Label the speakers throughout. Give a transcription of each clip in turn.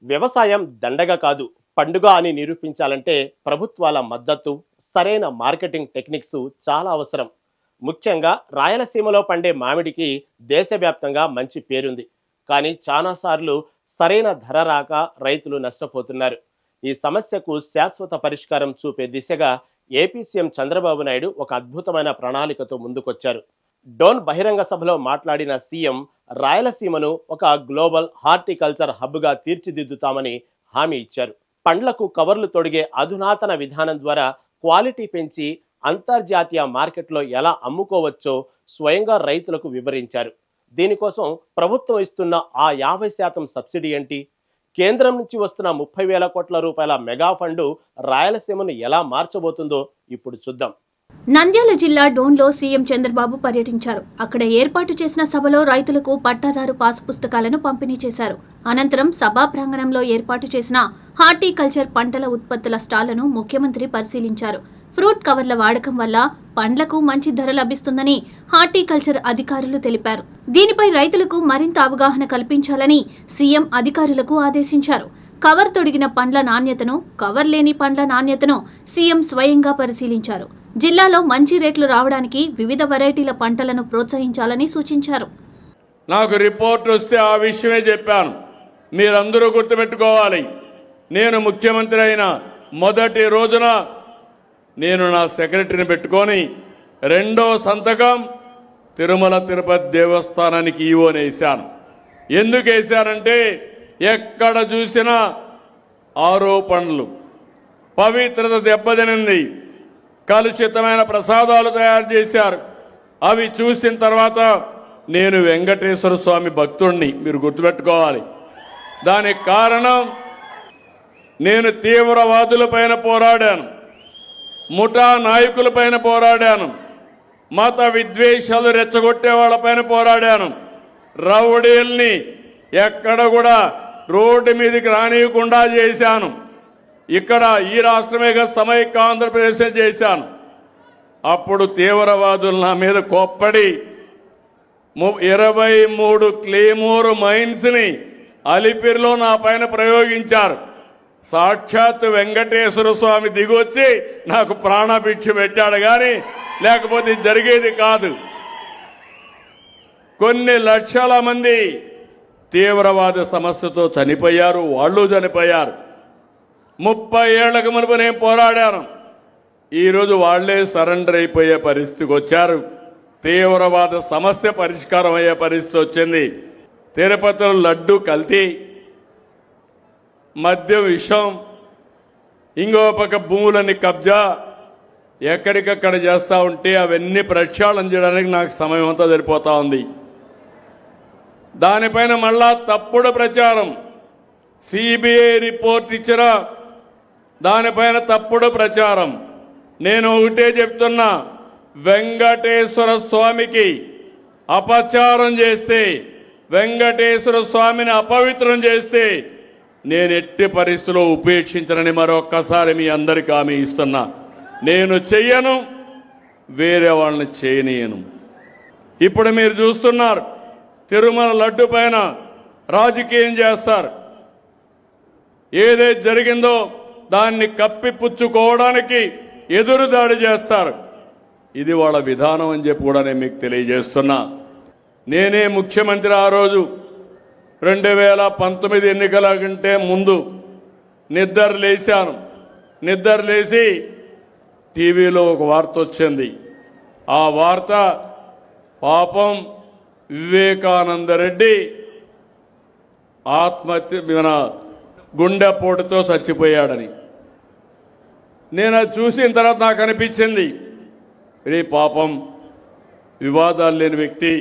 Speaker 1: వ్యవసాయం దండగ కాదు, పండుగ అని నిరూపించాలంటే ప్రభుత్వాల మద్దతు, సరైన మార్కెటింగ్ టెక్నిక్స్ చాలా అవసరం. ముఖ్యంగా రాయలసీమలో పండే మామిడికి దేశవ్యాప్తంగా మంచి పేరుంది. కానీ చాలాసార్లు సరైన ధర రాక రైతులు నష్టపోతున్నారు. ఈ సమస్యకు శాశ్వత పరిష్కారం చూపే దిశగా ఏపీ సీఎం చంద్రబాబు నాయుడు ఒక అద్భుతమైన ప్రణాళికతో ముందుకొచ్చారు. డోన్ బహిరంగ సభలో మాట్లాడిన సీఎం రాయలసీమను ఒక గ్లోబల్ హార్టికల్చర్ హబ్గా తీర్చిదిద్దుతామని హామీ ఇచ్చారు. పండ్లకు కవర్లు తొడిగే అధునాతన విధానం ద్వారా క్వాలిటీ పెంచి అంతర్జాతీయ మార్కెట్లో ఎలా అమ్ముకోవచ్చో స్వయంగా రైతులకు వివరించారు. దీనికోసం ప్రభుత్వం ఇస్తున్న ఆ 50% సబ్సిడీ ఏంటి, కేంద్రం నుంచి వస్తున్న 30,000 కోట్ల రూపాయల మెగా ఫండు రాయలసీమను ఎలా మార్చబోతుందో ఇప్పుడు చూద్దాం.
Speaker 2: నంద్యాల జిల్లా డోన్లో సీఎం చంద్రబాబు పర్యటించారు. అక్కడ ఏర్పాటు చేసిన సభలో రైతులకు పట్టాదారు పాస్ పుస్తకాలను పంపిణీ చేశారు. అనంతరం సభా ప్రాంగణంలో ఏర్పాటు చేసిన హార్టికల్చర్ పంటల ఉత్పత్తుల స్టాళ్లను ముఖ్యమంత్రి పరిశీలించారు. ఫ్రూట్ కవర్ల వాడకం వల్ల పండ్లకు మంచి ధర లభిస్తుందని హార్టికల్చర్ అధికారులు తెలిపారు. దీనిపై రైతులకు మరింత అవగాహన కల్పించాలని సీఎం అధికారులకు ఆదేశించారు. కవర్ తొడిగిన పండ్ల నాణ్యతను, కవర్ లేని పండ్ల నాణ్యతను సీఎం స్వయంగా పరిశీలించారు. జిల్లాలో మంచి రేట్లు రావడానికి వివిధ వెరైటీల పంటలను ప్రోత్సహించాలని సూచించారు.
Speaker 3: నాకు రిపోర్ట్ వస్తే ఆ విషయమే చెప్పాను. మీరందరూ గుర్తుపెట్టుకోవాలి, నేను ముఖ్యమంత్రి అయిన మొదటి రోజున నేను నా సెక్రటరీని పెట్టుకొని రెండో సంతకం తిరుమల తిరుపతి దేవస్థానానికి ఈవోని వేశాను. ఎందుకు వేశానంటే ఎక్కడ చూసినా ఆరోపణలు, పవిత్రత దెబ్బతినింది, కలుషితమైన ప్రసాదాలు తయారు చేశారు. అవి చూసిన తర్వాత నేను వెంకటేశ్వర స్వామి భక్తుణ్ణి, మీరు గుర్తుపెట్టుకోవాలి. దానికి కారణం నేను తీవ్రవాదులపైన పోరాడాను, ముఠా నాయకులపైన పోరాడాను, మత విద్వేషాలు రెచ్చగొట్టే వాళ్ళపైన పోరాడాను, రౌడీల్ని ఎక్కడ కూడా రోడ్డు మీదకి రానియకుండా చేశాను. ఇక్కడ ఈ రాష్ట్రమే సమైక్య ఆంధ్రప్రదేశ్ చేశాను. అప్పుడు తీవ్రవాదులు నా మీద కోప్పడి 23 క్లేమోర్ మైన్స్ ని అలిపిరిలో నా పైన ప్రయోగించారు. సాక్షాత్ వెంకటేశ్వర స్వామి దిగొచ్చి నాకు ప్రాణభిక్ష పెట్టాడు, కానీ లేకపోతే జరిగేది కాదు. కొన్ని లక్షల మంది తీవ్రవాద సమస్యతో చనిపోయారు, వాళ్ళు చనిపోయారు. 30 ఏళ్లకు మునుపు నేను పోరాడాను. ఈరోజు వాళ్లే సరెండర్ అయిపోయే పరిస్థితికి వచ్చారు. తీవ్రవాద సమస్య పరిష్కారం అయ్యే పరిస్థితి వచ్చింది. తిరుపతిలో లడ్డు కల్తీ, మద్యం విషం, ఇంకో పక్క భూములని కబ్జా ఎక్కడికక్కడ చేస్తూ ఉంటే అవన్నీ ప్రక్షాళన చేయడానికి నాకు సమయం అంతా సరిపోతా ఉంది. దానిపైన మళ్ళా తప్పుడు ప్రచారం, సిబిఐ రిపోర్ట్ ఇచ్చిన దానిపైన తప్పుడు ప్రచారం. నేను ఒకటే చెప్తున్నా, వెంకటేశ్వర స్వామికి అపచారం చేస్తే, వెంకటేశ్వర స్వామిని అపవిత్రం చేస్తే నేను ఎట్టి పరిస్థితుల్లో ఉపేక్షించనని మరొక్కసారి మీ అందరికీ హామీ ఇస్తున్నా. నేను చెయ్యను, వేరే వాళ్ళని చేయనీయను. ఇప్పుడు మీరు చూస్తున్నారు, తిరుమల లడ్డు పైన రాజకీయం చేస్తారు. ఏదైతే జరిగిందో దాన్ని కప్పిపుచ్చుకోవడానికి ఎదురుదాడి చేస్తారు. ఇది వాళ్ళ విధానం అని చెప్పి కూడా నేను మీకు తెలియజేస్తున్నా. నేనే ముఖ్యమంత్రి ఆ రోజు 2019 ఎన్నికల కంటే ముందు నిద్రలేశాను. నిద్రలేసి టీవీలో ఒక వార్త వచ్చింది. ఆ వార్త పాపం వివేకానంద రెడ్డి ఆత్మహత్య, గుండెపోటుతో చచ్చిపోయాడని. నేను అది చూసిన తర్వాత నాకు అనిపించింది, రే పాపం వివాదాలు లేని వ్యక్తి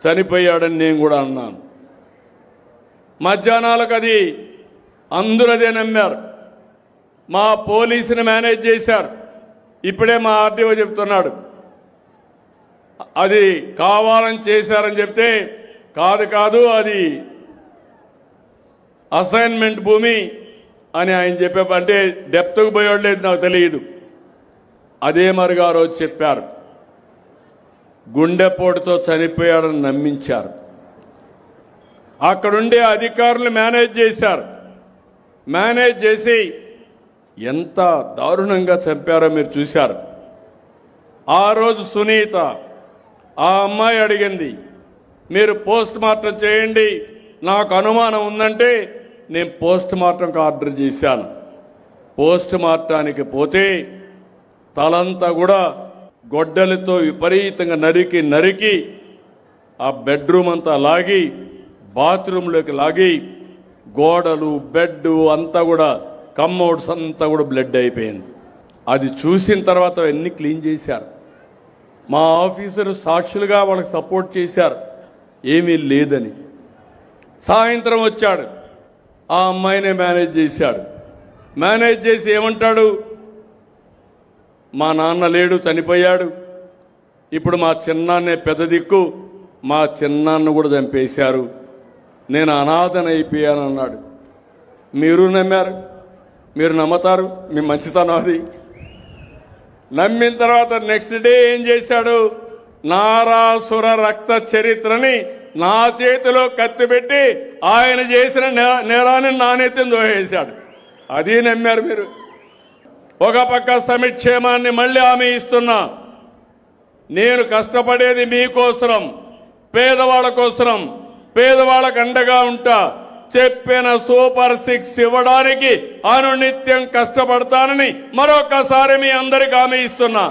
Speaker 3: చనిపోయాడని నేను కూడా అన్నాను. మధ్యాహ్నాలకు అది అందరూ అదే నమ్మారు. మా పోలీసుని మేనేజ్ చేశారు. ఇప్పుడే మా ఆర్టీఓ చెప్తున్నాడు అది కావాలని చేశారని చెప్తే, కాదు అది అసైన్మెంట్ భూమి అని ఆయన చెప్పే, అంటే డెప్త్కు పోయలేదు నాకు తెలియదు. అదే మరిగా ఆ రోజు చెప్పారు. గుండెపోటుతో చనిపోయాడని నమ్మించారు. అక్కడుండే అధికారులు మేనేజ్ చేశారు. మేనేజ్ చేసి ఎంత దారుణంగా చంపారో మీరు చూశారు. ఆ రోజు సునీత ఆ అమ్మాయి అడిగింది, మీరు పోస్ట్ మార్టం చేయండి, నాకు అనుమానం ఉందంటే నేను పోస్ట్ మార్టంకి ఆర్డర్ చేశాను. పోస్ట్ మార్టానికి పోతే తలంతా కూడా గొడ్డలితో విపరీతంగా నరికి ఆ బెడ్రూమ్ అంతా లాగి బాత్రూంలోకి లాగి గోడలు బెడ్ అంతా కూడా కమ్మౌడ్స్ అంతా కూడా బ్లడ్ అయిపోయింది. అది చూసిన తర్వాత అన్ని క్లీన్ చేశారు. మా ఆఫీసరు సాక్షులుగా వాళ్ళకి సపోర్ట్ చేశారు, ఏమీ లేదని. సాయంత్రం వచ్చాడు, ఆ అమ్మాయినే మేనేజ్ చేశాడు. మేనేజ్ చేసి ఏమంటాడు, మా నాన్న లేడు, చనిపోయాడు, ఇప్పుడు మా చిన్నాన్నే పెద్ద దిక్కు, మా చిన్నాన్న కూడా చంపేశారు, నేను అనాథనైపోయాను అన్నాడు. మీరు నమ్మారు, మీరు నమ్ముతారు, మీ మంచితనం అది. నమ్మిన తర్వాత నెక్స్ట్ డే ఏం చేశాడు, నారాసుర రక్త చరిత్రని నా చేతిలో కత్తి పెట్టి ఆయన చేసిన నేరాన్ని నాణ్యతను దోహేశాడు. అది నమ్మారు మీరు. ఒక పక్క సమిక్షేమాన్ని మళ్ళీ హామీ ఇస్తున్నా, నేను కష్టపడేది మీకోసరం, పేదవాళ్ళ కోసరం, పేదవాళ్ళకు అండగా ఉంటా, చెప్పిన సూపర్ 6 ఇవ్వడానికి అనునిత్యం కష్టపడతానని మరొకసారి మీ అందరికి హామీ ఇస్తున్నా.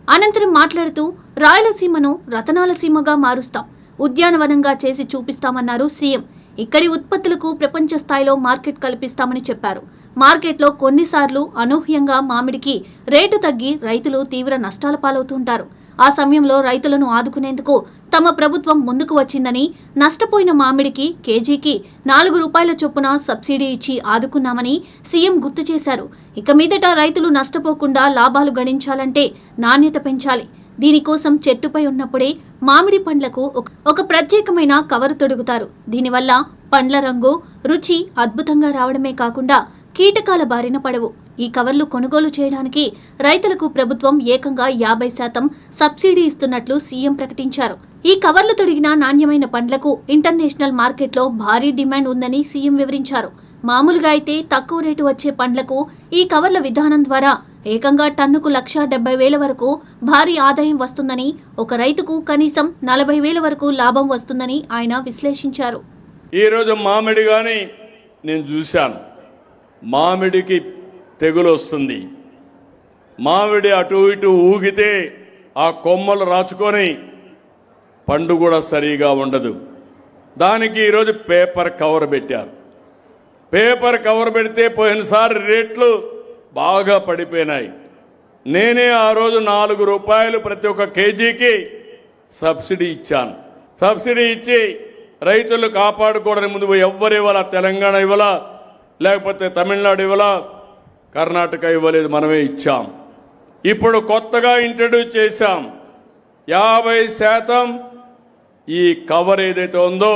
Speaker 2: అనంతరం మాట్లాడుతూ రాయలసీమను రతనాల సీమగా మారుస్తాం, ఉద్యానవనంగా చేసి చూపిస్తామన్నారు సీఎం. ఇక్కడి ఉత్పత్తులకు ప్రపంచ స్థాయిలో మార్కెట్ కల్పిస్తామని చెప్పారు. మార్కెట్లో కొన్నిసార్లు అనూహ్యంగా మామిడికి రేటు తగ్గి రైతులు తీవ్ర నష్టాల పాలవుతుంటారు. ఆ సమయంలో రైతులను ఆదుకునేందుకు తమ ప్రభుత్వం ముందుకు వచ్చిందని, నష్టపోయిన మామిడికి కేజీకి 4 రూపాయల చొప్పున సబ్సిడీ ఇచ్చి ఆదుకున్నామని సీఎం గుర్తు చేశారు. ఇక మీదట రైతులు నష్టపోకుండా లాభాలు గడించాలంటే నాణ్యత పెంచాలి. దీనికోసం చెట్టుపై ఉన్నప్పుడే మామిడి పండ్లకు ఒక ప్రత్యేకమైన కవరు తొడుగుతారు. దీనివల్ల పండ్ల రంగు, రుచి అద్భుతంగా రావడమే కాకుండా కీటకాల బారిన పడవు. ఈ కవర్లు కొనుగోలు చేయడానికి రైతులకు ప్రభుత్వం ఏకంగా 50% సబ్సిడీ ఇస్తున్నట్లు సీఎం ప్రకటించారు. ఈ కవర్లు తొడిగిన నాణ్యమైన పండ్లకు ఇంటర్నేషనల్ మార్కెట్లో భారీ డిమాండ్ ఉందని సీఎం వివరించారు. మామూలుగా అయితే తక్కువ రేటు వచ్చే పండ్లకు ఈ కవర్ల విధానం ద్వారా ఏకంగా టన్నుకు 1,70,000 వరకు భారీ ఆదాయం వస్తుందని, ఒక రైతుకు కనీసం 40,000 వరకు లాభం వస్తుందని ఆయన విశ్లేషించారు.
Speaker 3: ఈరోజు మామిడి కానీ నేను చూశాను, మామిడికి తెగులు వస్తుంది. మామిడి అటు ఇటు ఊగితే ఆ కొమ్మలు రాచుకొని పండు కూడా సరిగా ఉండదు. దానికి ఈరోజు పేపర్ కవర్ పెట్టారు. పేపర్ కవర్ పెడితే పోయినసారి రేట్లు బాగా పడిపోయినాయి. నేనే ఆ రోజు 4 రూపాయలు ప్రతి ఒక్క కేజీకి సబ్సిడీ ఇచ్చాను. సబ్సిడీ ఇచ్చి రైతులు కాపాడుకోవడానికి ముందు ఎవ్వరు ఇవ్వాలా, తెలంగాణ ఇవ్వాలా, లేకపోతే తమిళనాడు ఇవ్వాలా, కర్ణాటక ఇవ్వలేదు, మనమే ఇచ్చాం. ఇప్పుడు కొత్తగా ఇంట్రడ్యూస్ చేశాం, 50% ఈ కవర్ ఏదైతే ఉందో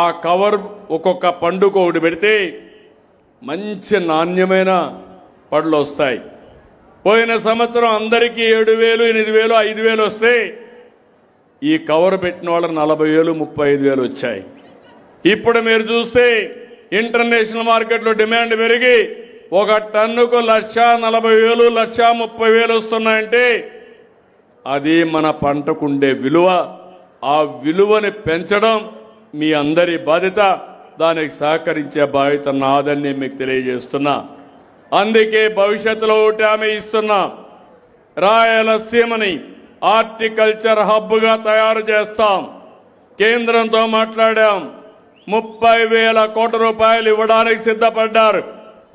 Speaker 3: ఆ కవర్ ఒక్కొక్క పండుగ ఒకటి పెడితే మంచి నాణ్యమైన పళ్ళు వస్తాయి. పోయిన సంవత్సరం అందరికీ 7,000, 8,000, 5,000 వస్తే ఈ కవర్ పెట్టిన వాళ్ళకి 40,000, 35,000 వచ్చాయి. ఇప్పుడు మీరు చూస్తే ఇంటర్నేషనల్ మార్కెట్లో డిమాండ్ పెరిగి ఒక టన్నుకు 1,40,000, 1,30,000 వస్తున్నాయంటే అది మన పంటకుండే విలువ. ఆ విలువని పెంచడం మీ అందరి బాధ్యత. దానికి సహకరించే బాధ్యత నాదని మీకు తెలియజేస్తున్నా. అందుకే భవిష్యత్తులో ఒకటి హామీ ఇస్తున్నా, రాయలసీమని హార్టికల్చర్ హబ్గా తయారు చేస్తాం. కేంద్రంతో మాట్లాడాం, 30,000 కోట్ల రూపాయలు ఇవ్వడానికి సిద్ధపడ్డారు,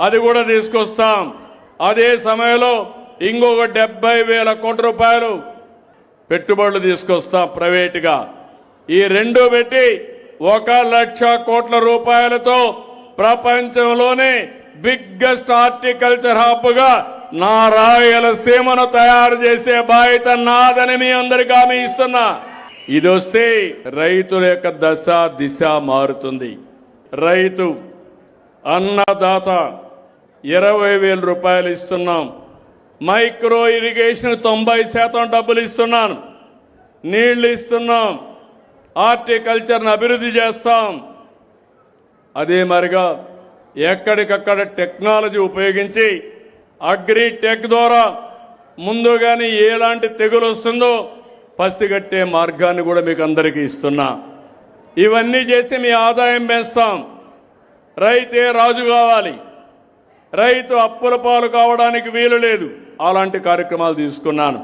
Speaker 3: అది కూడా తీసుకొస్తాం. అదే సమయంలో ఇంకొక 70,000 కోట్ల రూపాయలు పెట్టుబడులు తీసుకొస్తాం ప్రైవేటుగా. ఈ రెండు పెట్టి 1,00,000 కోట్ల రూపాయలతో ప్రపంచంలోనే బిగ్గెస్ట్ హార్టికల్చర్ హబ్గా నా రాయలసీమను తయారు చేసే బాధ్యత నాదని మీ అందరికీ హామీ ఇస్తున్నా. ఇది వస్తే రైతుల యొక్క దశ దిశ మారుతుంది. రైతు అన్నదాత 20,000 రూపాయలు ఇస్తున్నాం. మైక్రో ఇరిగేషన్ 90% డబ్బులు ఇస్తున్నాను, నీళ్లు ఇస్తున్నాం, హార్టికల్చర్ను అభివృద్ధి చేస్తాం. అదే మరిగా ఎక్కడికక్కడ టెక్నాలజీ ఉపయోగించి అగ్రి టెక్ ద్వారా ముందుగానే ఎలాంటి తెగులు వస్తుందో పసిగట్టే మార్గాన్ని కూడా మీకు అందరికీ ఇస్తున్నా. ఇవన్నీ చేసి మీ ఆదాయం పెంచుతాం. రైతే రాజు కావాలి, రైతు అప్పుల పాలు కావడానికి వీలు లేదు. అలాంటి కార్యక్రమాలు తీసుకున్నాను.